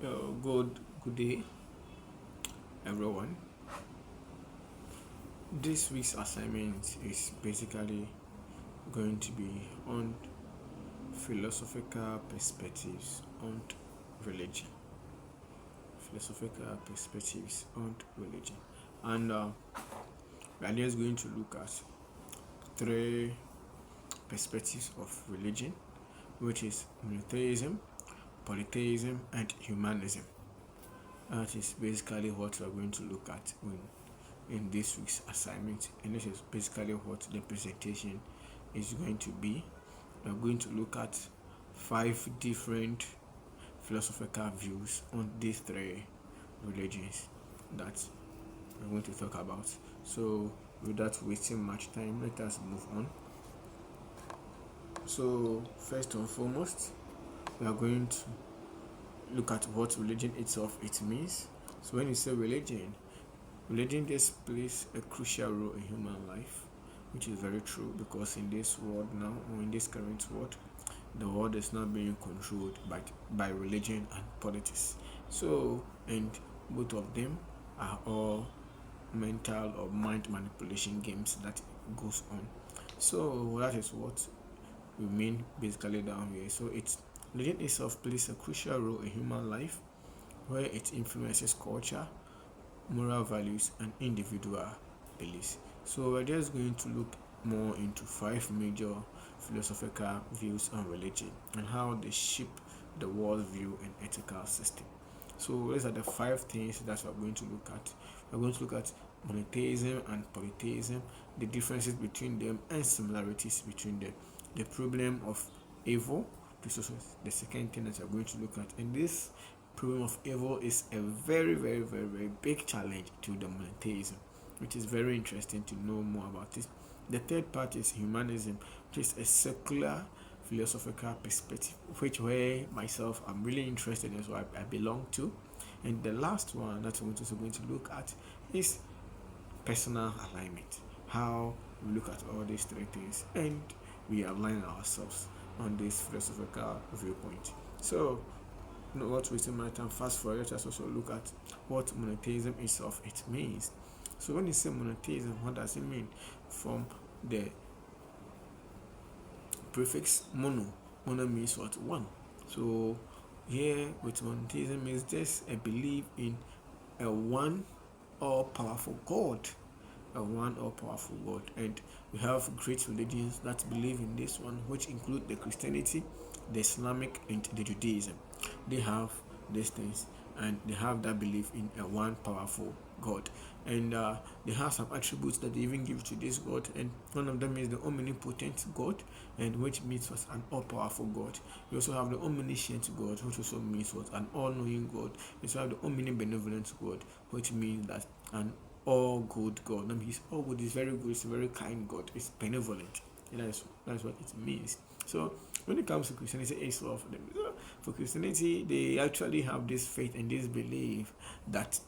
Good day, everyone. This week's assignment is basically going to be on philosophical perspectives on religion. Philosophical perspectives on religion, and we are just going to look at three perspectives of religion, which is monotheism, polytheism, and humanism. That is basically what we are going to look at in this week's assignment, and this is basically what the presentation is going to be. We are going to look at 5 different philosophical views on these 3 religions that we're going to talk about. So without wasting much time, let us move on. So first and foremost, we are going to look at what religion itself means. So when you say religion just plays a crucial role in human life, which is very true, because in this world now, or in this current world, the world is not being controlled by religion and politics. So, and both of them are all mental or mind manipulation games that goes on. So that is what we mean basically down here. So it's religion itself plays a crucial role in human life, where it influences culture, moral values, and individual beliefs. So we're just going to look more into 5 major philosophical views on religion and how they shape the worldview and ethical system. So these are the 5 things that we're going to look at. We're going to look at monotheism and polytheism, the differences between them and similarities between them, the problem of evil. This is the second thing that we're going to look at. And this problem of evil is a very, very, very, very big challenge to the monotheism, which is very interesting to know more about this. The third part is humanism, which is a secular philosophical perspective, which where myself I'm really interested in, so I belong to. And the last one that we're also going to look at is personal alignment, how we look at all these 3 things and we align ourselves on this philosophical viewpoint. So not wasting my time, fast forward, let us also look at what monotheism itself means. So when you say monotheism, what does it mean? From the prefix mono means what? One. So here with monotheism is just a belief in a one all powerful God, and we have great religions that believe in this one, which include the Christianity, the Islamic, and the Judaism. They have these things, and they have that belief in a one powerful God, and they have some attributes that they even give to this God, and one of them is the omnipotent God, and which means what? An all-powerful God. You also have the omniscient God, which also means what? An all-knowing God. You also have the omnibenevolent God, which means that an all good God. I mean, he's all good, he's very good, he's a very kind God, he's benevolent. And that's what it means. So when it comes to Christianity, it's all for them. For Christianity, they actually have this faith and this belief that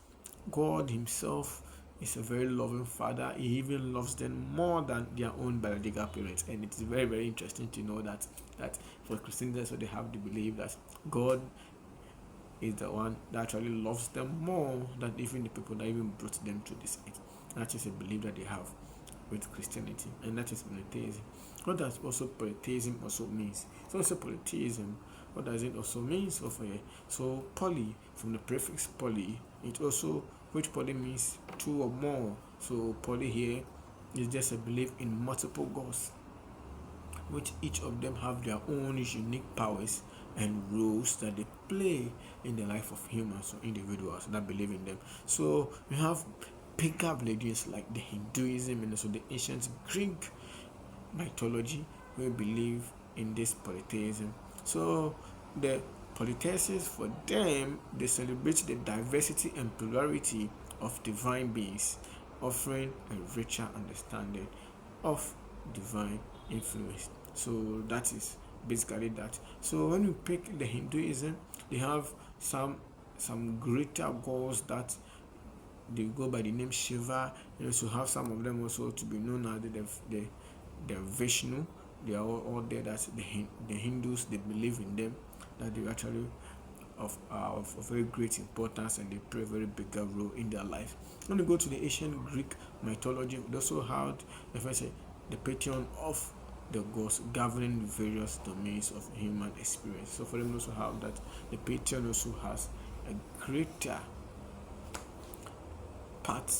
God himself is a very loving father. He even loves them more than their own biological parents. And it is very, very interesting to know that for Christianity, so they have the belief that God is the one that actually loves them more than even the people that even brought them to this earth. That is a belief that they have with Christianity, and that is monotheism. What does also polytheism also means? So also polytheism, what does it also mean? So poly, from the prefix poly, it also, which poly means 2 or more. So poly here is just a belief in multiple gods, which each of them have their own unique powers and roles that they play in the life of humans or individuals that believe in them. So we have pagan religions like the Hinduism and also the ancient Greek mythology, we believe in this polytheism. So the polytheists, for them, they celebrate the diversity and plurality of divine beings, offering a richer understanding of divine influence. So that is basically that. So when we pick the Hinduism, they have some greater gods that they go by the name Shiva. You also have some of them also to be known as the Vishnu. They are all there. That the Hindus, they believe in them, that they actually of very great importance, and they play a very bigger role in their life. When you go to the ancient Greek mythology, they also had, if I say, the pantheon of the gods governing various domains of human experience. So for them also have that, the pantheon also has a greater part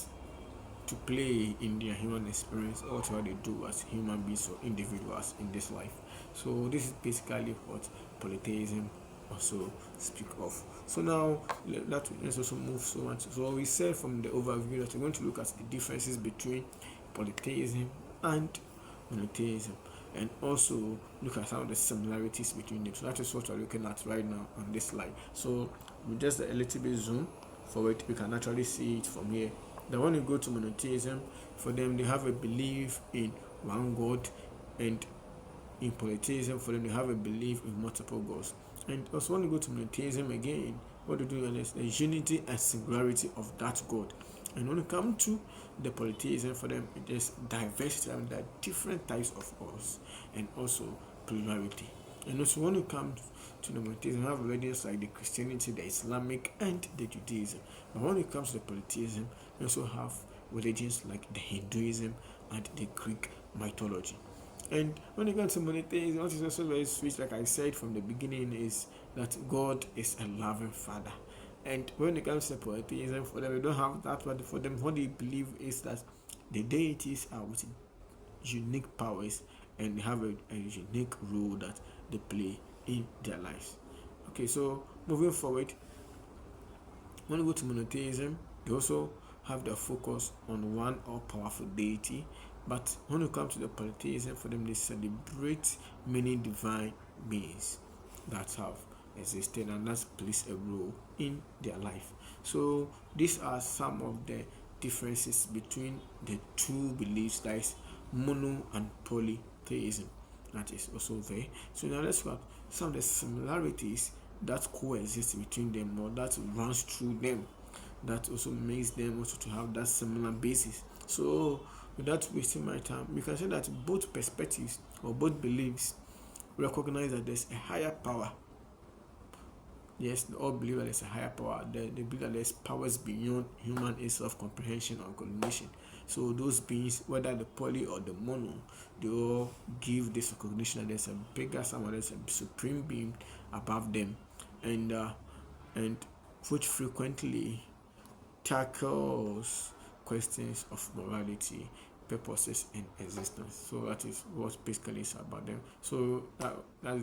to play in their human experience, or what they do as human beings or individuals in this life. So this is basically what polytheism also speak of. So now let's also move so much. So we said from the overview that we're going to look at the differences between polytheism and monotheism, and also look at some of the similarities between them. So that is what we're looking at right now on this slide. So with just a little bit zoom forward, we can actually see it from here. Then when you go to monotheism, for them they have a belief in one God, and in polytheism, for them they have a belief in multiple gods. And also when you go to monotheism again, what they do is the unity and singularity of that God. And when it comes to the polytheism, for them it is diversity, and there are different types of gods, and also plurality. And also when it comes to the monotheism, we have religions like the Christianity, the Islamic, and the Judaism. But when it comes to the polytheism, we also have religions like the Hinduism and the Greek mythology. And when it comes to monotheism, what is also very sweet, like I said from the beginning, is that God is a loving Father. And when it comes to polytheism, for them, they don't have that, but for them, what they believe is that the deities are with unique powers, and they have a unique role that they play in their lives. Okay, so moving forward, when we go to monotheism, they also have their focus on one all-powerful deity. But when it comes to the polytheism, for them, they celebrate many divine beings that have existed and that plays a role in their life. So these are some of the differences between the two beliefs, that is mono and polytheism. That is also there. So now let's look at some of the similarities that coexist between them, or that runs through them, that also makes them also to have that similar basis. So without wasting my time, we can say that both perspectives or both beliefs recognize that there's a higher power. Yes, they all believe that there's a higher power. They believe that there's powers beyond human self-comprehension or coordination. So those beings, whether the poly or the mono, they all give this recognition that there's a bigger someone, there's a supreme being above them, and which frequently tackles questions of morality, purposes, and existence. So that is what basically is about them. So that's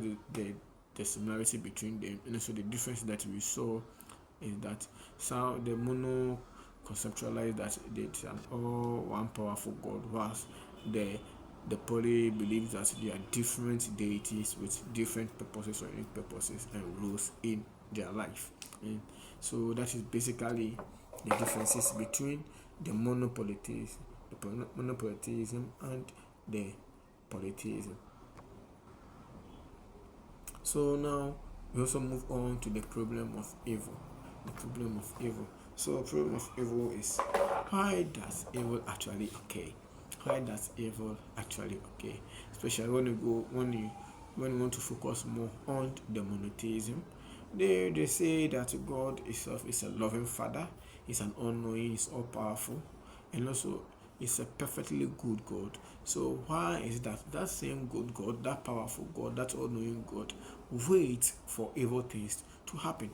the similarity between them, and also the difference that we saw is that some the mono conceptualize that it's an all one powerful God, whilst the poly believes that there are different deities with different purposes or unique purposes and roles in their life. And so that is basically the differences between the monopolytheism and the polytheism. So now we also move on to the problem of evil. The problem of evil. So the problem of evil is, why does evil actually occur? Why does evil actually occur? Especially when you want to focus more on the monotheism. They say that God itself is a loving Father, is an all-knowing, is all-powerful, and also is a perfectly good God. So why is that same good God, that powerful God, that all-knowing God, waits for evil things to happen?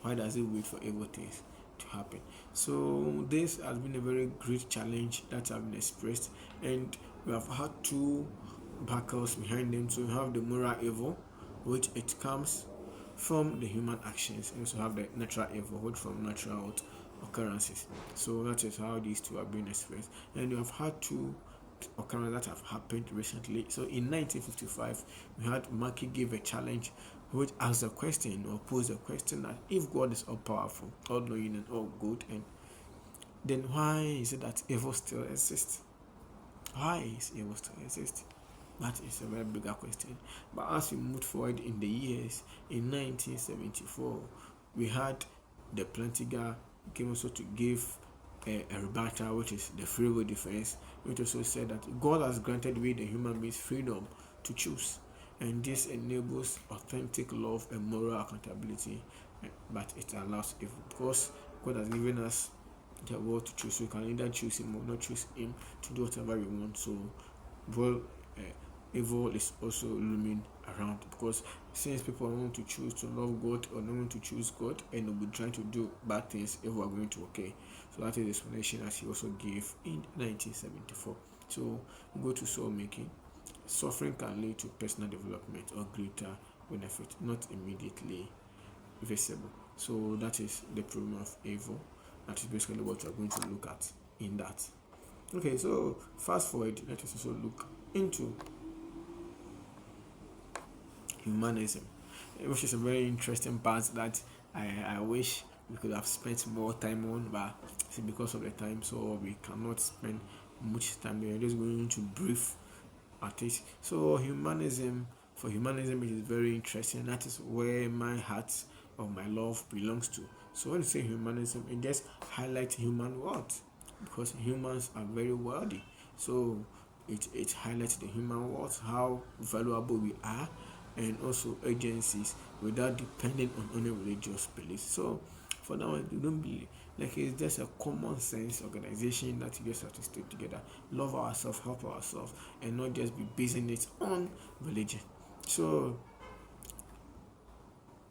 Why does it wait for evil things to happen? So this has been a very great challenge that have been expressed, and we have had two backers behind them. So we have the moral evil, which it comes from the human actions, and also have the natural evil, which from natural occurrences. So that is how these two are being expressed. And you have had two occurrences that have happened recently. So in 1955, we had Mackey give a challenge which asked a question, or posed a question, that if God is all powerful, all knowing, and all good, and then why is it that evil still exists? Why is evil still exist? That is a very bigger question. But as we moved forward in the years, in 1974, we had the Plantinga came also to give a rebuttal, which is the free will defense, which also said that God has granted we the human beings freedom to choose. and this enables authentic love and moral accountability, but it allows evil because God has given us the world to choose. We can either choose Him or not choose Him to do whatever we want. So, well, evil is also looming around because since people want to choose to love God or not want to choose God and will be trying to do bad things, evil are going to okay. So that is the explanation as he also gave in 1974. So we go to soul making. Suffering can lead to personal development or greater benefit, not immediately visible. So that is the problem of evil. That is basically what we are going to look at in that. Okay, so fast forward, let us also look into humanism, which is a very interesting part that I wish we could have spent more time on, but because of the time, so we cannot spend much time. We are just going to brief at it. So for humanism, it is very interesting. That is where my heart of my love belongs to. So when you say humanism, it just highlights human worth because humans are very worthy. So it highlights the human worth, how valuable we are, and also agencies without depending on any religious beliefs. So for that one, you don't believe like it's just a common sense organization that you just have to stay together, love ourselves, help ourselves, and not just be basing it on religion. So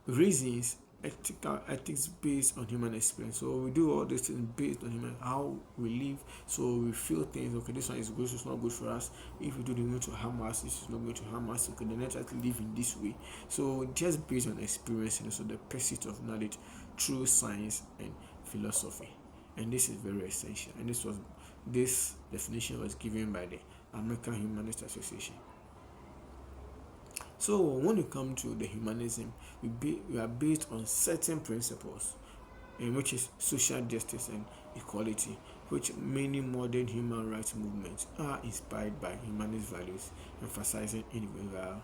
reasons ethical ethics based on human experience. So we do all these things based on human how we live. So we feel things. Okay, this one is good. So it's not good for us. If we do the going to harm us, this is not going to harm us. Okay, then let us live in this way. So just based on experience and so the pursuit of knowledge through science and philosophy, and this is very essential. And this definition was given by the American Humanist Association. So when you come to the humanism, we are based on certain principles, in which is social justice and equality, which many modern human rights movements are inspired by humanist values, emphasizing individual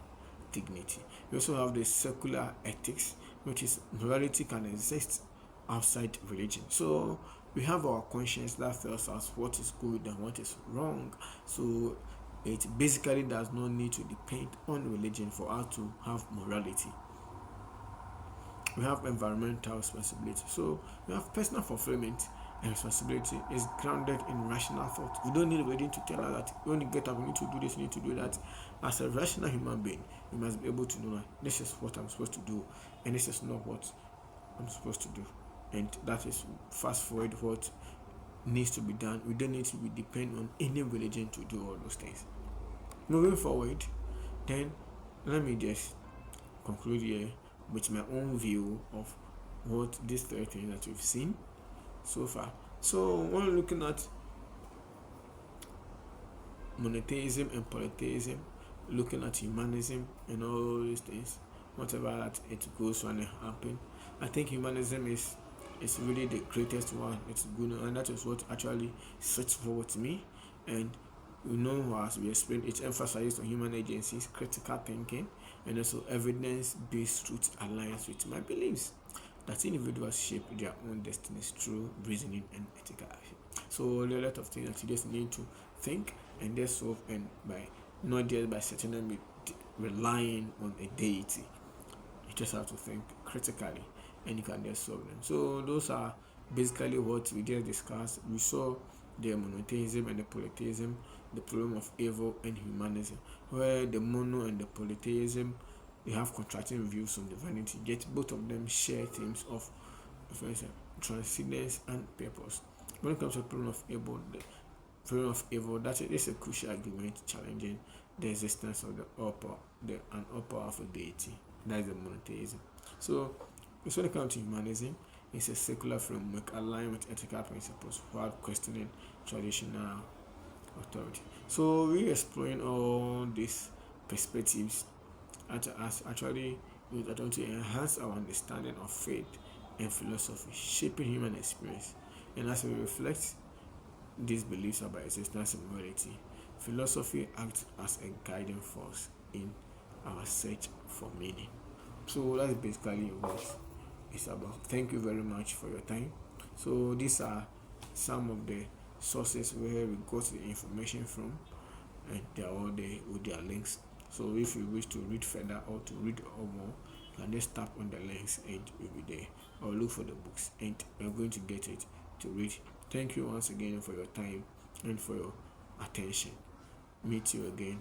dignity. We also have the secular ethics, which is morality can exist outside religion. So we have our conscience that tells us what is good and what is wrong. So it basically does not need to depend on religion for us to have morality. We have environmental responsibility. So we have personal fulfillment and responsibility is grounded in rational thought. We don't need religion to tell us that when you get up, you need to do this, you need to do that. As a rational human being, you must be able to know that this is what I'm supposed to do and this is not what I'm supposed to do. And that is fast forward what needs to be done. We don't need to depend on any religion to do all those things. Moving forward, then let me just conclude here with my own view of what these three things that we've seen so far. So when we're looking at monotheism and polytheism, looking at humanism and all these things, whatever that it goes on and happen, I think humanism is really the greatest one. It's good, and that is what actually sets forward to me. And as we explained, it emphasizes on human agencies, critical thinking, and also evidence-based truth aligns with my beliefs that individuals shape their own destinies through reasoning and ethical action. So there are a lot of things that you just need to think and just solve, and by not just by sitting and relying on a deity. You just have to think critically and you can just solve them. So those are basically what we just discussed. We saw the monotheism and the polytheism, the problem of evil and humanism, where the mono and the polytheism they have contrasting views on divinity, yet both of them share themes of, for instance, transcendence and purpose. When it comes to the problem of evil, that is a crucial argument challenging the existence of an all powerful deity. That is the monotheism. So when it comes to humanism, it's a secular framework aligned with ethical principles while questioning traditional authority. So we're exploring all these perspectives as actually to enhance our understanding of faith and philosophy, shaping human experience. And as we reflect these beliefs about existence and morality, philosophy acts as a guiding force in our search for meaning. So that's basically what it's about. Thank you very much for your time. So these are some of the sources where we got the information from, and they're all there with their links. So if you wish to read further or to read or more, you can just tap on the links and you'll be there, or look for the books and you're going to get it to read. Thank you once again for your time and for your attention. Meet you again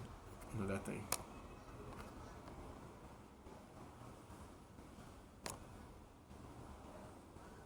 another time.